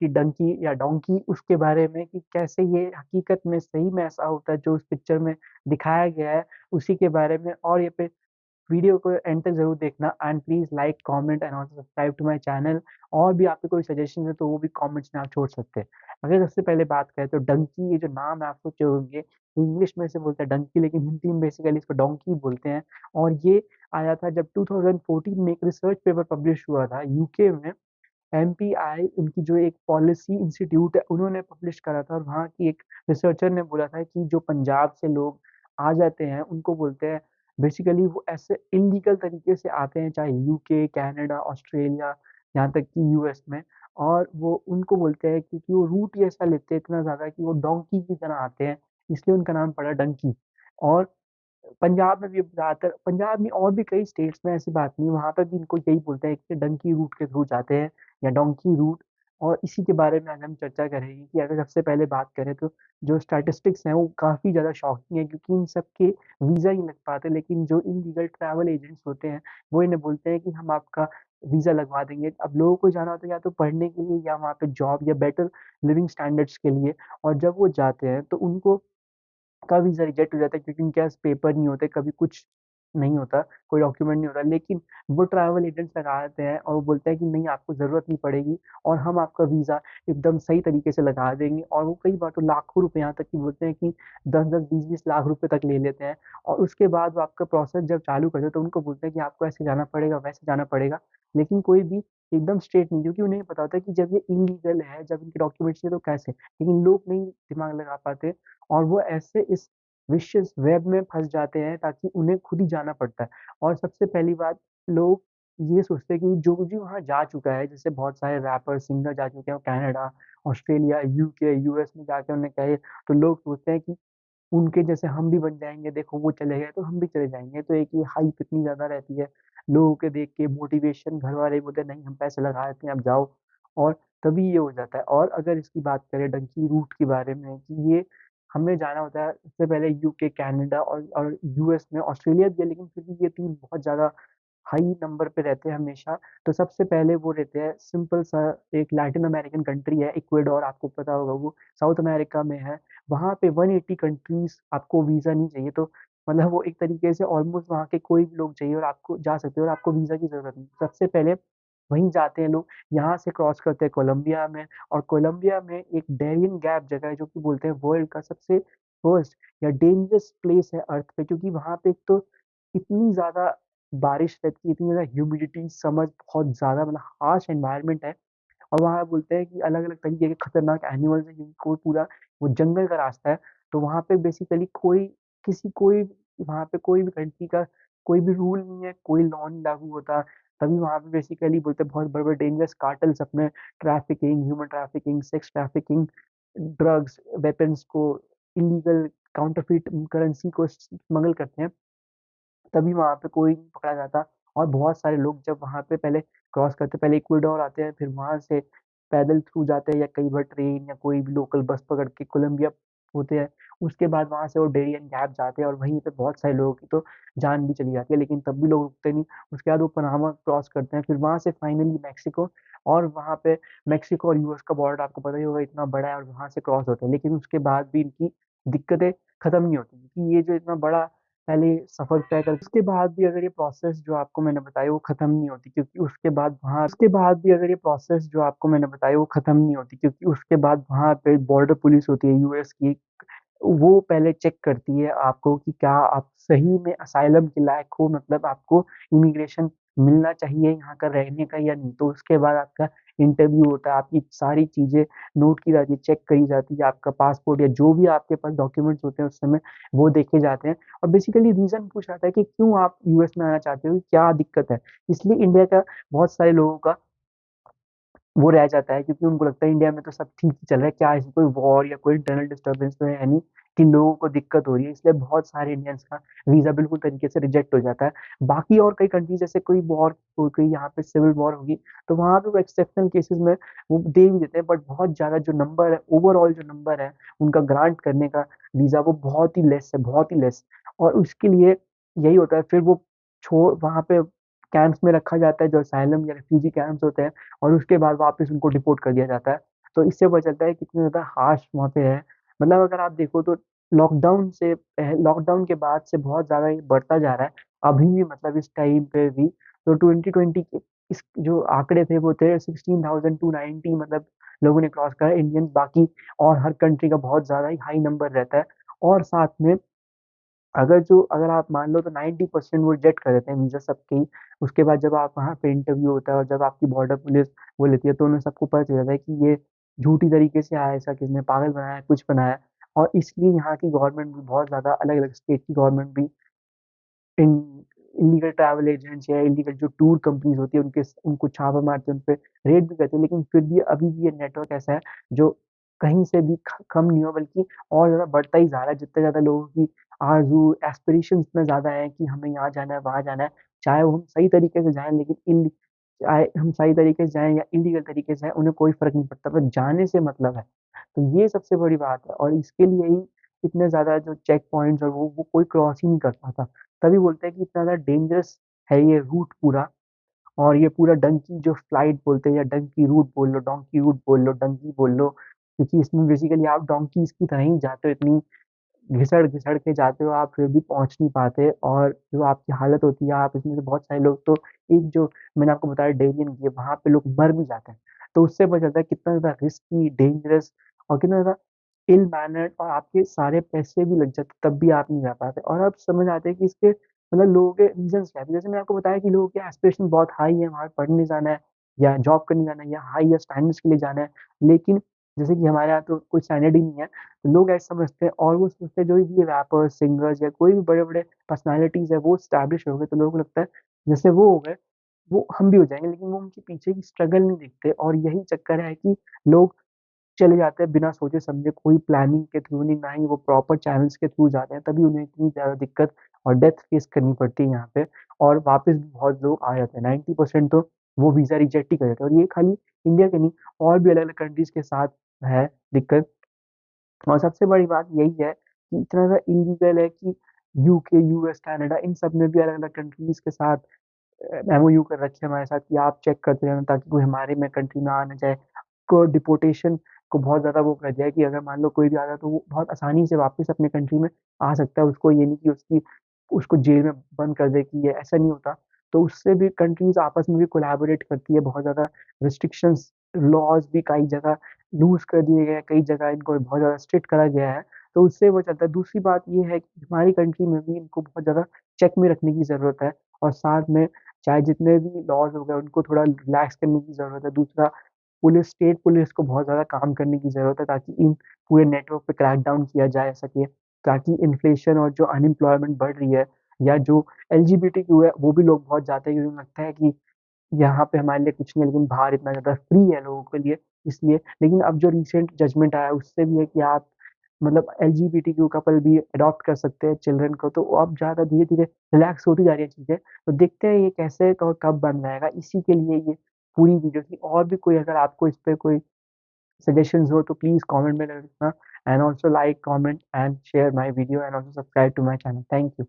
कि डंकी या डोंकी उसके बारे में कि कैसे ये हकीकत में सही में ऐसा होता है जो उस पिक्चर में दिखाया गया है, उसी के बारे में। और ये पे वीडियो को एंड तक ज़रूर देखना and please like, comment and also subscribe to my channel. और भी आपके कोई सजेशन है तो वो भी कमेंट्स में आप छोड़ सकते हैं। अगर सबसे पहले बात करें तो डंकी, ये जो नाम है आप सोचे होंगे, इंग्लिश में इसे बोलते हैं डंकी लेकिन हिंदी में बेसिकली इसको डोंकी बोलते हैं। और ये आया था जब 2014 में एक रिसर्च पेपर पब्लिश हुआ था यूके में। एमपीआई उनकी जो एक पॉलिसी इंस्टीट्यूट है उन्होंने पब्लिश करा था, और वहाँ की एक रिसर्चर ने बोला था कि जो पंजाब से लोग आ जाते हैं उनको बोलते हैं बेसिकली वो ऐसे इलीगल तरीके से आते हैं, चाहे यूके, कनाडा, ऑस्ट्रेलिया, यहाँ तक कि यूएस में। और वो उनको बोलते हैं क्योंकि वो रूट ही ऐसा लेते हैं इतना ज़्यादा कि वो डोंकी की तरह आते हैं, इसलिए उनका नाम पड़ा डंकी। और पंजाब में भी ज़्यादातर, पंजाब में और भी कई स्टेट्स में ऐसी बात नहीं है, वहाँ पे भी इनको यही बोलते हैं कि डंकी रूट के थ्रू जाते हैं या डोंकी रूट। और इसी के बारे में आज हम चर्चा करेंगे कि अगर सबसे पहले बात करें तो जो स्टैटिस्टिक्स हैं वो काफ़ी ज़्यादा शॉकिंग है, क्योंकि इन सब के वीज़ा ही नहीं लग पाते, लेकिन जो इल्लीगल ट्रैवल एजेंट्स होते हैं वो इन्हें बोलते हैं कि हम आपका वीज़ा लगवा देंगे। अब लोगों को जाना होता है या तो पढ़ने के लिए या वहाँ पे जॉब या बेटर लिविंग स्टैंडर्ड्स के लिए। और जब वो जाते हैं तो उनको का वीज़ा रिजेक्ट हो जाता है, क्योंकि उनके पास पेपर नहीं होते, कभी कुछ नहीं होता, कोई डॉक्यूमेंट नहीं होता। लेकिन वो ट्रैवल एजेंट्स लगा देते हैं और वो बोलते हैं कि नहीं आपको ज़रूरत नहीं पड़ेगी और हम आपका वीज़ा एकदम सही तरीके से लगा देंगे। और वो कई बार तो लाखों रुपए, यहाँ तक कि बोलते हैं कि 10-10, 20-20 लाख रुपए तक ले लेते हैं। और उसके बाद वो आपका प्रोसेस जब चालू करते हैं तो उनको बोलते हैं कि आपको ऐसे जाना पड़ेगा, वैसे जाना पड़ेगा। लेकिन कोई भी एकदम स्ट्रेट नहीं, क्योंकि उन्हें पता होता है कि जब ये इल्लीगल है, जब इनके डॉक्यूमेंट्स नहीं है तो कैसे? लेकिन लोग नहीं दिमाग लगा पाते और वो ऐसे इस विशियस वेब में फँस जाते हैं ताकि उन्हें खुद ही जाना पड़ता है। और सबसे पहली बात, लोग ये सोचते हैं कि जो भी वहाँ जा चुका है, जैसे बहुत सारे रैपर, सिंगर जा चुके हैं कनाडा, ऑस्ट्रेलिया, यूके, यूएस में जाके उन्होंने कहा है, तो लोग सोचते हैं कि उनके जैसे हम भी बन जाएँगे, देखो वो चले गए तो हम भी चले जाएँगे। तो एक ये हाइप इतनी ज़्यादा रहती है, लोगों के देख के मोटिवेशन, घर वाले बोलते हैं नहीं हम पैसे लगा देते हैं, आप जाओ। और तभी ये हो जाता है। और अगर इसकी बात करें डंकी रूट के बारे में कि ये हमें जाना होता है सबसे पहले यूके, कनाडा और यूएस में, ऑस्ट्रेलिया भी है लेकिन फिर भी ये 3 बहुत ज़्यादा हाई नंबर पे रहते हैं हमेशा। तो सबसे पहले वो रहते हैं सिंपल सा, एक लैटिन अमेरिकन कंट्री है इक्वाडोर, आपको पता होगा वो साउथ अमेरिका में है। वहाँ पे 180 कंट्रीज़ आपको वीज़ा नहीं चाहिए, तो मतलब वो एक तरीके से ऑलमोस्ट वहाँ के कोई भी लोग चाहिए और आपको जा सकते हो और आपको वीज़ा की ज़रूरत नहीं। सबसे पहले वहीं जाते हैं लोग, यहाँ से क्रॉस करते हैं कोलंबिया में। और कोलंबिया में एक डेरियन गैप जगह है जो कि बोलते हैं वर्ल्ड का सबसे वर्स्ट या डेंजरस प्लेस है अर्थ पे, क्योंकि वहाँ पे एक तो इतनी ज़्यादा बारिश रहती है, इतनी ज़्यादा ह्यूमिडिटी, समर बहुत ज़्यादा, मतलब हार्श एनवायरनमेंट है। और वहाँ बोलते हैं कि अलग-अलग तरीके के खतरनाक एनिमल्स हैं, क्योंकि कोई पूरा वो जंगल का रास्ता है। तो वहाँ पे बेसिकली कोई वहाँ पे कोई भी कंट्री का कोई भी रूल नहीं है, कोई लॉ नहीं लागू होता। तभी वहाँ पे बेसिकली बोलते हैं बहुत बड़े-बड़े डेंजरस कार्टेल्स अपने trafficking, human trafficking, sex trafficking, drugs, weapons को, इल्लीगल काउंटरफिट करेंसी को स्मगल करते हैं। तभी वहाँ पे कोई नहीं पकड़ा जाता। और बहुत सारे लोग जब वहाँ पे पहले क्रॉस करते, पहले इक्वाडोर आते हैं, फिर वहाँ से पैदल थ्रू जाते हैं या कई बार ट्रेन या कोई भी लोकल बस पकड़ के कोलंबिया होते हैं। उसके बाद वहाँ से वो डेरियन गैप जाते हैं और वहीं पे बहुत सारे लोगों की तो जान भी चली जाती है, लेकिन तब भी लोग रुकते नहीं। उसके बाद वो पनामा क्रॉस करते हैं, फिर वहाँ से फाइनली मैक्सिको। और वहाँ पे मैक्सिको और यूएस का बॉर्डर आपको पता ही होगा इतना बड़ा है, और वहाँ से क्रॉस होते हैं। लेकिन उसके बाद भी इनकी दिक्कतें खत्म नहीं होती, क्योंकि ये जो इतना बड़ा पहले सफ़र तय कर, उसके बाद भी अगर ये प्रोसेस जो आपको मैंने बताई वो ख़त्म नहीं होती, क्योंकि उसके बाद वहाँ पे बॉर्डर पुलिस होती है यूएस की। वो पहले चेक करती है आपको कि क्या आप सही में असाइलम के लायक हो, मतलब आपको इमिग्रेशन मिलना चाहिए यहाँ का रहने का या नहीं। तो उसके बाद आपका इंटरव्यू होता है, आपकी सारी चीज़ें नोट की जाती है, चेक करी जाती है, आपका पासपोर्ट या जो भी आपके पास डॉक्यूमेंट्स होते हैं उस समय वो देखे जाते हैं। और बेसिकली रीज़न पूछा जाता है कि क्यों आप यूएस में आना चाहते हो, क्या दिक्कत है? इसलिए इंडिया का बहुत सारे लोगों का वो रह जाता है, क्योंकि उनको लगता है इंडिया में तो सब ठीक ही चल रहा है, क्या ऐसी कोई वॉर या कोई इंटरनल डिस्टर्बेंस तो है नहीं कि लोगों को दिक्कत हो रही है। इसलिए बहुत सारे इंडियंस का वीज़ा बिल्कुल तरीके से रिजेक्ट हो जाता है। बाकी और कई कंट्रीज़ जैसे कोई वॉर हो गई, यहाँ पे सिविल वॉर होगी, तो वहाँ पे वो एक्सेप्शनल केसेस में वो दे भी देते हैं, बट बहुत ज़्यादा जो नंबर है, ओवरऑल जो नंबर है उनका ग्रांट करने का वीज़ा, वो बहुत ही लेस है, बहुत ही लेस। और उसके लिए यही होता है, फिर वो छोड़ वहाँ पे कैंप्स में रखा जाता है, जो असाइलम या रिफ्यूजी कैंप्स होते हैं, और उसके बाद वापस उनको डिपोर्ट कर दिया जाता है। तो इससे पता चलता है कितने ज़्यादा हार्श वहाँ पे है। मतलब अगर आप देखो तो लॉकडाउन के बाद से बहुत ज़्यादा ये बढ़ता जा रहा है। अभी भी मतलब इस टाइम पे भी तो 2020 के इस जो आंकड़े थे वो थे 16,290 मतलब लोगों ने क्रॉस करा इंडियंस बाकी और हर कंट्री का बहुत ज़्यादा ही हाई नंबर रहता है। और साथ में अगर आप मान लो तो 90% वो रिजेक्ट कर देते हैं वीज़ा सबके ही। उसके बाद जब आप वहाँ पे इंटरव्यू होता है और जब आपकी बॉर्डर पुलिस वो लेती है तो उन्हें सबको पता चल जाता है कि ये झूठी तरीके से आया है, ऐसा किसने पागल बनाया है, कुछ बनाया है। और इसलिए यहाँ की गवर्नमेंट भी बहुत ज़्यादा अलग-अलग स्टेट की गवर्नमेंट भी इन इल्लीगल ट्रैवल एजेंट्स या इल्लीगल जो टूर कंपनीज़ होती है उनको छापा मारते हैं, उनपे रेड भी करते हैं, लेकिन फिर भी अभी भी ये नेटवर्क ऐसा है जो कहीं से भी ख कम नहीं हुआ बल्कि और ज़्यादा बढ़ता ही जा रहा है। जितने ज़्यादा लोगों की आरज़ू, एस्पिरेशंस इतने ज़्यादा हैं कि हमें यहाँ जाना है, वहाँ जाना है, चाहे वो हम सही तरीके से जाएँ लेकिन चाहे हम सही तरीके से जाएँ या इल्लीगल तरीके से जाएँ, उन्हें कोई फ़र्क नहीं पड़ता, बस जाने से मतलब है। तो ये सबसे बड़ी बात है और इसके लिए ही इतने ज़्यादा जो चेक पॉइंट्स और वो कोई क्रॉस ही नहीं कर पाता। तभी बोलते हैं कि इतना ज़्यादा डेंजरस है ये रूट पूरा और ये पूरा डंकी जो फ्लाइट बोलते हैं या डंकी रूट बोल लो, डोंकी रूट बोल लो, डंकी बोल लो, क्योंकि इसमें बेसिकली आप डोंकीज़ की तरह ही जाते हो, इतनी घिसड़-घिसड़ के जाते हो आप फिर भी पहुँच नहीं पाते और जो आपकी हालत होती है आप इसमें से बहुत सारे लोग तो एक जो मैंने आपको बताया डेरियन की है, वहाँ पे लोग मर भी जाते हैं। तो उससे पता चलता है कितना ज़्यादा रिस्की, डेंजरस और कितना ज़्यादा इल मैनर्ड और आपके सारे पैसे भी लग जाते तब भी आप नहीं जा पाते और अब समझ आते हैं कि इसके मतलब लोगों के रीज़न्स क्या हैं। जैसे मैंने आपको बताया कि लोगों के एस्पिरेशन बहुत हाई है, वहाँ पढ़ने जाना है या जॉब करने जाना है या हाई या स्टैंडर्ड्स के लिए जाना है। लेकिन जैसे कि हमारे यहाँ तो कोई स्टैंडर्ड ही नहीं है। लोग ऐसा समझते हैं और वो सोचते हैं जो भी रैपर्स, सिंगर्स या कोई भी बड़े-बड़े पर्सनैलिटीज़ है वो एस्टैब्लिश हो गए तो लोगों को लगता है जैसे वो हो गए, वो हम भी हो जाएँगे लेकिन वो उनके पीछे की स्ट्रगल नहीं देखते और यही चक्कर है कि लोग चले जाते हैं बिना सोचे-समझे कोई प्लानिंग के थ्रू नहीं, ना ही वो प्रॉपर चैनल्स के थ्रू जाते हैं, तभी उन्हें इतनी ज़्यादा दिक्कत और डेथ फेस करनी पड़ती है यहाँ पे और वापस भी बहुत लोग आ जाते हैं। 90% तो वो वीज़ा रिजेक्ट ही कर देते हैं और ये खाली इंडिया के नहीं और भी अलग-अलग कंट्रीज़ के साथ है दिक्कत। और सबसे बड़ी बात यही है कि इतना ज़्यादा इल्लीगल है कि यूके, यूएस, कनाडा इन सब में भी अलग-अलग कंट्रीज़ के साथ एमओयू कर रखे हैं हमारे साथ कि आप चेक करते रहना ताकि कोई हमारे में कंट्री में आ ना जाए। को डिपोर्टेशन को बहुत ज़्यादा वो कर दिया है कि अगर मान लो कोई भी आ रहा है तो वो बहुत आसानी से वापस अपने कंट्री में आ सकता है। उसको ये नहीं कि उसको जेल में बंद कर दे कि ये ऐसा नहीं होता। तो उससे भी कंट्रीज़ आपस में भी कोलैबोरेट करती है, बहुत ज़्यादा रिस्ट्रिक्शंस, लॉज़ भी कई जगह लूज़ कर दिए गए हैं, कई जगह इनको बहुत ज़्यादा स्ट्रिक्ट करा गया है, तो उससे वो चलता है। दूसरी बात ये है कि हमारी कंट्री में भी इनको बहुत ज़्यादा चेक में रखने की ज़रूरत है और साथ में चाहे जितने भी लॉज़ हो गए उनको थोड़ा रिलैक्स करने की ज़रूरत है। दूसरा स्टेट पुलिस को बहुत ज़्यादा काम करने की ज़रूरत है ताकि इन पूरे नेटवर्क पे क्रैक डाउन किया जा सके, ताकि इन्फ्लेशन और जो अनएम्प्लॉयमेंट बढ़ रही है या जो एलजीबीटीक्यू है, वो भी लोग बहुत जाते हैं क्योंकि उन्हें लगता है कि यहाँ पे हमारे लिए कुछ नहीं है लेकिन बाहर इतना ज़्यादा फ्री है लोगों के लिए इसलिए। लेकिन अब जो रिसेंट जजमेंट आया है उससे भी है कि आप मतलब एलजीबीटीक्यू कपल भी अडॉप्ट कर सकते हैं चिल्ड्रन को, तो अब ज़्यादा धीरे-धीरे रिलैक्स होती जा रही है चीज़ें। तो देखते हैं ये कैसे और कब बंद रहेगा, इसी के लिए ये पूरी वीडियो थी। और भी कोई अगर आपको इस पे कोई suggestions हो तो प्लीज़ कमेंट में लिखना and also like, comment and share my video and also subscribe to my channel. Thank you.